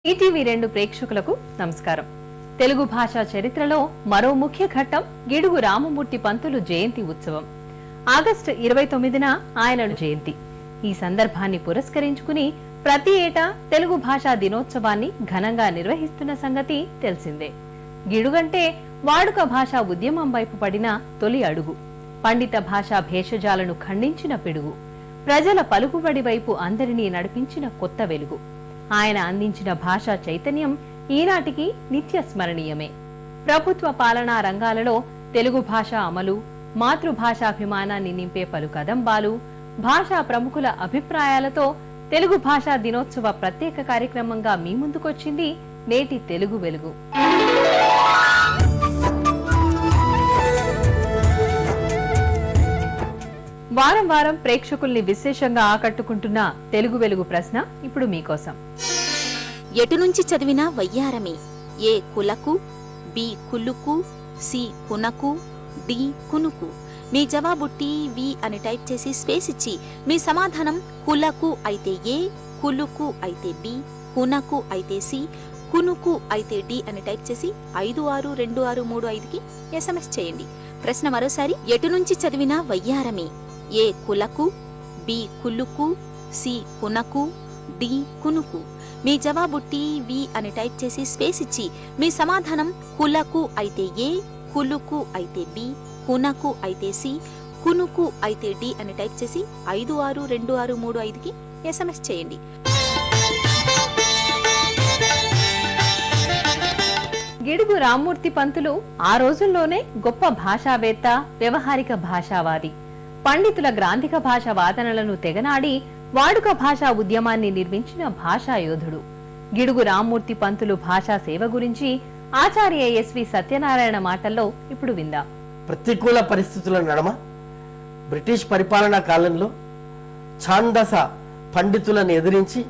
ETV 2 ప్రేక్షకులకు నమస్కారం. తెలుగు భాషా చరిత్రలో మరో ముఖ్య ఘట్టం గిడుగు రామమూర్తి పంతులు జయంతి ఉత్సవం. ఆగస్టు 29న ఆయన జయంతి. ఈ సందర్భాన్ని పురస్కరించుకుని ప్రతి ఏటా తెలుగు భాషా దినోత్సవాన్ని ఘనంగా నిర్వహిస్తున్న సంగతి తెలిసిందే. గిడుగంటే వాడుక భాషా ఉద్యమం వైపు పడిన తొలి అడుగు, పండిత భాషా భేషజాలను ఖండించిన పిడుగు, ప్రజల పలుకుబడి వైపు అందరినీ నడిపించిన కొత్త వెలుగు. ఆయన అందించిన భాషా చైతన్యం ఈనాటికి నిత్య స్మరణీయమే. ప్రభుత్వ పాలనా రంగాలలో తెలుగు భాష అమలు, మాతృభాషాభిమానాన్ని నింపే పలు కదంబాలు, భాషా ప్రముఖుల అభిప్రాయాలతో తెలుగు భాషా దినోత్సవ ప్రత్యేక కార్యక్రమంగా మీ ముందుకొచ్చింది నేటి తెలుగు వెలుగు. వారం వారం ప్రేక్షకుల్ని విశేషంగా ఆకట్టుకుంటున్న తెలుగు వెలుగు ప్రశ్న ఇప్పుడు మీకోసం. ఎటు నుంచి చదివినా వయ్యారమే. ఏ కులకు, బి కులుకు, సి కునకు, డి కునుకు. మీ జవాబు టీవీ అని టైప్ చేసి స్పేస్ ఇచ్చి మీ సమాధానం కులకు అయితే ఏ, కులుకు అయితే బి, కునకు అయితే సి, కునుకు అయితే డి అని టైప్ చేసి 562635కి SMS చేయండి. ప్రశ్న మరోసారి, ఎటు నుంచి చదివినా వయ్యారమే. ఏ కులకు, బి కులుకు, సి కునకు, డి కునుకు. మీ జవాబు టీవీ అని టైప్ చేసి స్పేస్ ఇచ్చి మీ సమాధానం కులకు అయితే ఏ, కులుకు అయితే బి, కునకు అయితే సి, కునుకు అయితే డి అని టైప్ చేసి 562635కి SMS చేయండి. గిడుగు రామ్మూర్తి పంతులు ఆ రోజుల్లోనే గొప్ప భాషావేత్త, వ్యవహారిక భాషావాది. పండితుల గ్రాంధిక భాష వాదనలను తెగనాడి వాడుక భాషా ఉద్యమాన్ని నిర్మించిన భాషా యోధుడు. గిడుగు రామ్మూర్తి పంతులు భాషా సేవ గురించి ఆచార్య ఎస్వి సత్యనారాయణ మాటల్లో ఇప్పుడు విందాం. ప్రతికూల పరిస్థితుల నడమ బ్రిటిష్ పరిపాలనా కాలంలో ఛాందస పండితులను ఎదిరించి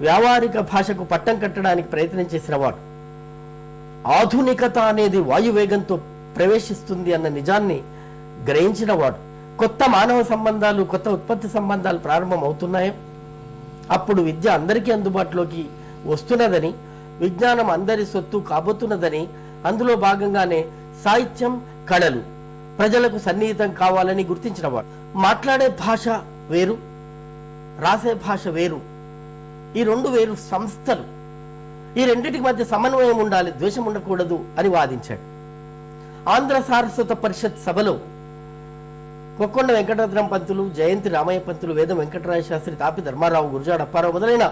వ్యావహారిక భాషకు పట్టం కట్టడానికి ప్రయత్నం చేసిన వాడు. ఆధునికత అనేది వాయువేగంతో ప్రవేశిస్తుంది అన్న నిజాన్ని గ్రహించిన వాడు. కొత్త మానవ సంబంధాలు, కొత్త ఉత్పత్తి సంబంధాలు ప్రారంభం అవుతున్నాయో అప్పుడు విద్య అందరికీ అందుబాటులోకి వస్తున్నదని, విజ్ఞానం అందరి సొత్తు కాబోతున్నదని, అందులో భాగంగానే సాహిత్యం, కళలు ప్రజలకు సన్నిహితం కావాలని గుర్తించినవాడు. మాట్లాడే భాష వేరు, రాసే భాష వేరు. ఈ రెండు వేరు సంస్థలు. ఈ రెండింటికి మధ్య సమన్వయం ఉండాలి, ద్వేషం ఉండకూడదు అని వాదించాడు. ఆంధ్ర సారస్వత పరిషత్ సభలో కొక్కొండ వెంకటరత్నం పంతులు, జయంతి రామయ్య పంతులు, వేదం వెంకటరాయ శాస్త్రి, తాపి ధర్మారావు, గురజాడ అప్పారావు మొదలైన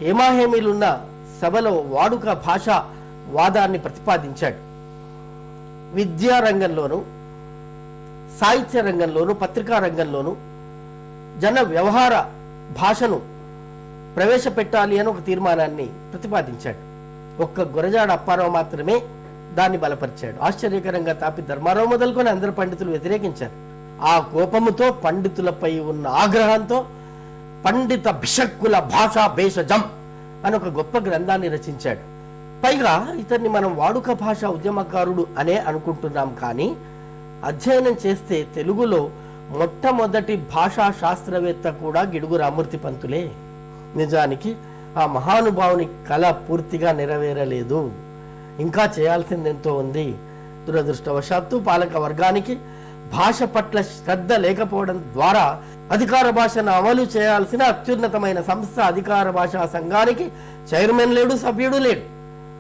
హేమాహేమీలున్న సభలో వాడుక భాషా వాదాన్ని ప్రతిపాదించాడు. విద్యా రంగంలోనూ, సాహిత్య రంగంలోనూ, పత్రికా రంగంలోనూ జన వ్యవహార భాషను ప్రవేశపెట్టాలి అని ఒక తీర్మానాన్ని ప్రతిపాదించాడు. ఒక్క గురజాడ అప్పారావు మాత్రమే దాన్ని బలపరిచాడు. ఆశ్చర్యకరంగా తాపి ధర్మారావు మొదలుకొని అందరు పండితులు వ్యతిరేకించారు. ఆ కోపముతో, పండితులపై ఉన్న ఆగ్రహంతో పండిత భిషక్కుల భాషా భేషజం అని ఒక గొప్ప గ్రంథాన్ని రచించాడు. పైగా ఇతన్ని మనం వాడుక భాషా ఉద్యమకారుడు అనే అనుకుంటున్నాం, కానీ అధ్యయనం చేస్తే తెలుగులో మొట్టమొదటి భాషా శాస్త్రవేత్త కూడా గిడుగు రామ్మూర్తి పంతులే. నిజానికి ఆ మహానుభావుని కళ పూర్తిగా నెరవేరలేదు, ఇంకా చేయాల్సిందెంతో ఉంది. దురదృష్టవశాత్తు పాలక వర్గానికి భాష పట్ల శ్రద్ధ లేకపోవడం ద్వారా అధికార భాషను అమలు చేయాల్సిన అత్యున్నతమైన సంస్థ అధికార భాషా సంఘానికి చైర్మన్ లేడు, సభ్యుడు లేడు.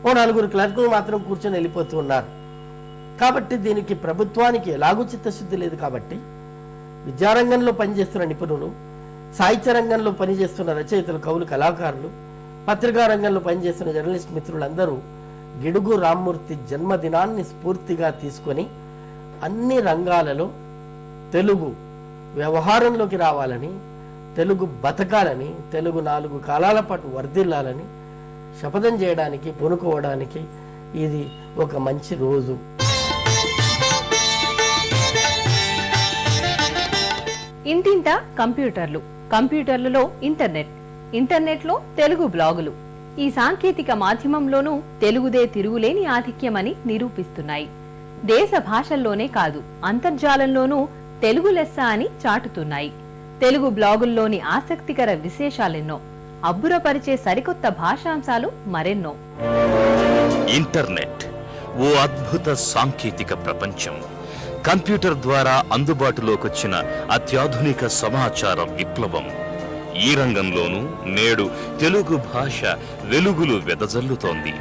ఓ 4 క్లర్కులు మాత్రం కూర్చొని వెళ్ళిపోతూ ఉన్నారు. కాబట్టి దీనికి ప్రభుత్వానికి ఎలాగూ చిత్తశుద్ధి లేదు. కాబట్టి విద్యారంగంలో పనిచేస్తున్న నిపుణులు, సాహిత్య రంగంలో పనిచేస్తున్న రచయితలు, కవులు, కళాకారులు, పత్రికా రంగంలో పనిచేస్తున్న జర్నలిస్ట్ మిత్రులందరూ గిడుగు రామ్మూర్తి జన్మదినాన్ని స్ఫూర్తిగా తీసుకొని అన్ని రంగాలలో తెలుగు వ్యవహారంలోకి రావాలని, తెలుగు బతకాలని, తెలుగు 4 కాలాల పాటు వర్ధిల్లాలని శపథం చేయడానికి, పూనుకోవడానికి ఇది ఒక మంచి రోజు. ఇంటింటా కంప్యూటర్లు, కంప్యూటర్లలో ఇంటర్నెట్, ఇంటర్నెట్లో తెలుగు బ్లాగులు ఈ సాంకేతిక మాధ్యమంలోనూ తెలుగుదే తిరుగులేని ఆధిక్యమని నిరూపిస్తున్నాయి. దేశ భాషల్లోనే కాదు, అంతర్జాలంలోనూ తెలుగు లెస్స అని చాటుతున్నాయి. తెలుగు బ్లాగుల్లోని ఆసక్తికర విశేషాలెన్నో. అబ్బురపరిచే సరికొత్త భాషాంశాలు మరెన్నో. ఇంటర్నెట్ ఓ అద్భుత సాంకేతిక ప్రపంచం. కంప్యూటర్ ద్వారా అందుబాటులోకొచ్చిన అత్యాధునిక సమాచార విప్లవం. ఈ రంగంలోనూ నేడు తెలుగు భాష వెలుగులు వెదజల్లుతోంది.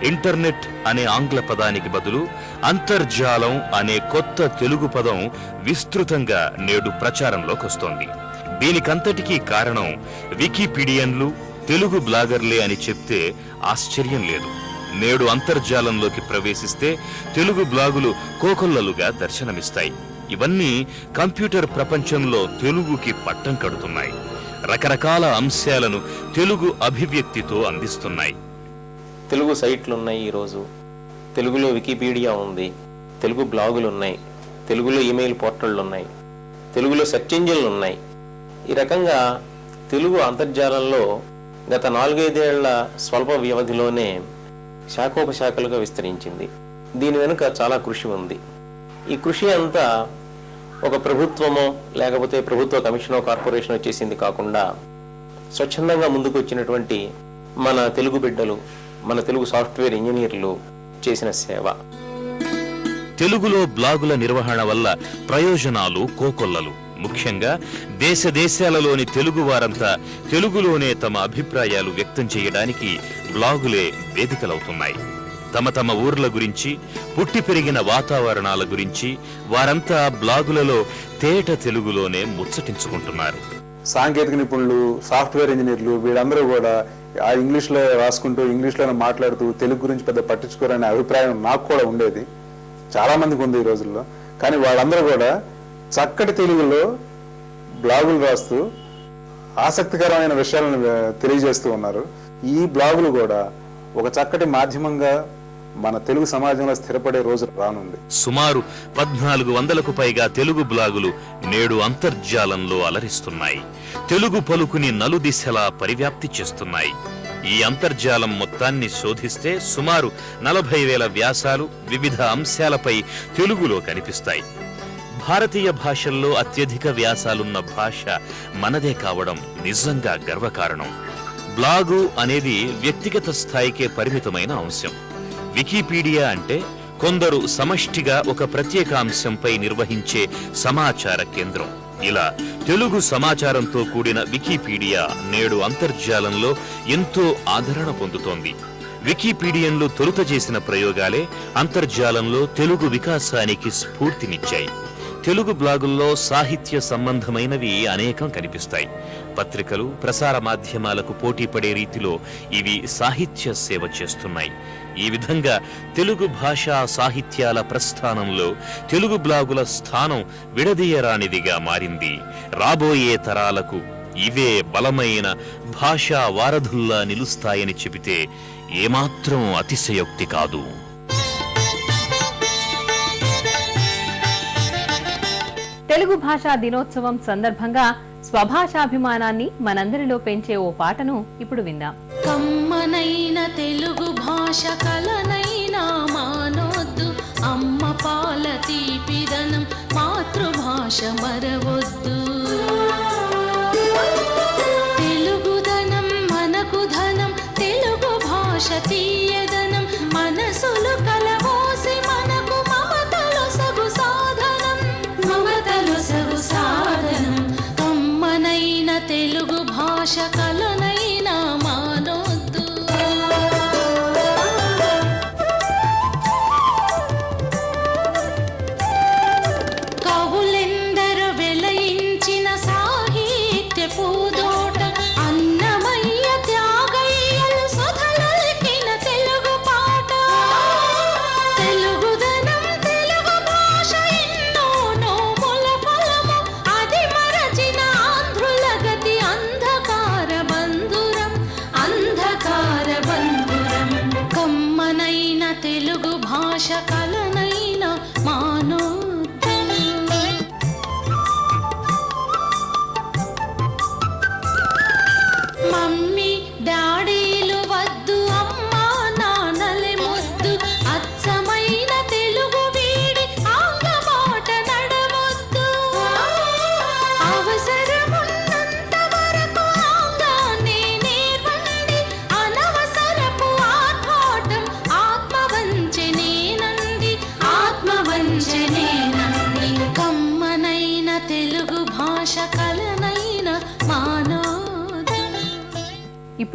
ఇంటర్నెట్ అనే ఆంగ్ల పదానికి బదులు అంతర్జాలం అనే కొత్త తెలుగు పదం విస్తృతంగా నేడు ప్రచారంలోకొస్తోంది. దీనికంతటికీ కారణం వికీపీడియన్లు, తెలుగు బ్లాగర్లే అని చెప్తే ఆశ్చర్యం లేదు. నేడు అంతర్జాలంలోకి ప్రవేశిస్తే తెలుగు బ్లాగులు కోకొల్లలుగా దర్శనమిస్తాయి. ఇవన్నీ కంప్యూటర్ ప్రపంచంలో తెలుగుకి పట్టం కడుతున్నాయి. రకరకాల అంశాలను తెలుగు అభివ్యక్తితో అందిస్తున్నాయి. తెలుగు సైట్లు ఉన్నాయి. ఈరోజు తెలుగులో వికీపీడియా ఉంది, తెలుగు బ్లాగులు ఉన్నాయి, తెలుగులో ఈమెయిల్ పోర్టళ్ళు ఉన్నాయి, తెలుగులో సెర్చ్ ఇంజిన్లు ఉన్నాయి. ఈ రకంగా తెలుగు అంతర్జాలంలో గత 4-5 ఏళ్ల స్వల్ప వ్యవధిలోనే శాఖోపశాఖలుగా విస్తరించింది. దీని వెనుక చాలా కృషి ఉంది. ఈ కృషి అంతా ఒక ప్రభుత్వమో లేకపోతే ప్రభుత్వ కమిషనో కార్పొరేషనో చేసింది కాకుండా స్వచ్ఛందంగా ముందుకు వచ్చినటువంటి మన తెలుగు బిడ్డలు, మన తెలుగు సాఫ్ట్వేర్ ఇంజనీర్లు చేసిన సేవ. తెలుగులో బ్లాగుల నిర్వహణ వల్ల ప్రయోజనాలు కోకొల్లలు. ముఖ్యంగా దేశ దేశాలలోని తెలుగు వారంతా తెలుగులోనే తమ అభిప్రాయాలు వ్యక్తం చేయడానికి బ్లాగులే వేదికలవుతున్నాయి. తమ తమ ఊర్ల గురించి, పుట్టి పెరిగిన వాతావరణాల గురించి వారంతా బ్లాగులలో తేట తెలుగులోనే ముచ్చటించుకుంటున్నారు. సాంకేతిక నిపుణులు, సాఫ్ట్వేర్ ఇంజనీర్లు వీళ్ళందరూ కూడా ఆ ఇంగ్లీష్లో రాసుకుంటూ ఇంగ్లీష్లోనే మాట్లాడుతూ తెలుగు గురించి పెద్ద పట్టించుకోరనే అభిప్రాయం నాకు కూడా ఉండేది, చాలా మందికి ఉంది ఈ రోజుల్లో. కానీ వాళ్ళందరూ కూడా చక్కటి తెలుగులో బ్లాగులు రాస్తూ ఆసక్తికరమైన విషయాలను తెలియజేస్తూ ఉన్నారు. ఈ బ్లాగులు కూడా ఒక చక్కటి మాధ్యమంగా మన తెలుగు సమాజంలో స్థిరపడే రోజు రానుంది. సుమారు 1400కు పైగా తెలుగు బ్లాగులు నేడు అంతర్జాలంలో అలరిస్తున్నాయి. తెలుగు పలుకుని నలుదిశలా పరివ్యాప్తి చేస్తున్నాయి. ఈ అంతర్జాలం మొత్తాన్ని శోధిస్తే సుమారు 40,000 వ్యాసాలు వివిధ అంశాలపై తెలుగులో కనిపిస్తాయి. భారతీయ భాషల్లో అత్యధిక వ్యాసాలున్న భాష మనదే కావడం నిజంగా గర్వకారణం. బ్లాగు అనేది వ్యక్తిగత స్థాయికే పరిమితమైన అంశం. వికీపీడియా అంటే కొందరు సమష్టిగా ఒక ప్రత్యేక అంశంపై నిర్వహించే సమాచార కేంద్రం. ఇలా తెలుగు సమాచారంతో కూడిన వికీపీడియా నేడు అంతర్జాలంలో ఎంతో ఆదరణ పొందుతోంది. వికీపీడియన్లు తొలుత చేసిన ప్రయోగాలే అంతర్జాలంలో తెలుగు వికాసానికి స్ఫూర్తినిచ్చాయి. తెలుగు బ్లాగుల్లో సాహిత్య సంబంధమైనవి అనేకం కనిపిస్తాయి. పత్రికలు, ప్రసార మాధ్యమాలకు పోటీ పడే రీతిలో ఇవి సాహిత్య సేవ చేస్తున్నాయి. ఈ విధంగా తెలుగు భాషా సాహిత్యాల ప్రస్థానంలో తెలుగు బ్లాగుల స్థానం విడదీయరానిదిగా మారింది. రాబోయే తరాలకు ఇవే బలమైన భాషా వారధుల్లా నిలుస్తాయని చెబితే ఏమాత్రం అతిశయోక్తి కాదు. తెలుగు భాషా దినోత్సవం సందర్భంగా స్వభాషాభిమానాన్ని మనందరిలో పెంచే ఓ పాటను ఇప్పుడు విందాం. కమ్మనైన తెలుగు భాష కలనైనా మానొద్దు, అమ్మ పాల తీపిదనం మాతృభాష మరవొద్దు. తెలుగుదనం మనకు ధనం, తెలుగు భాష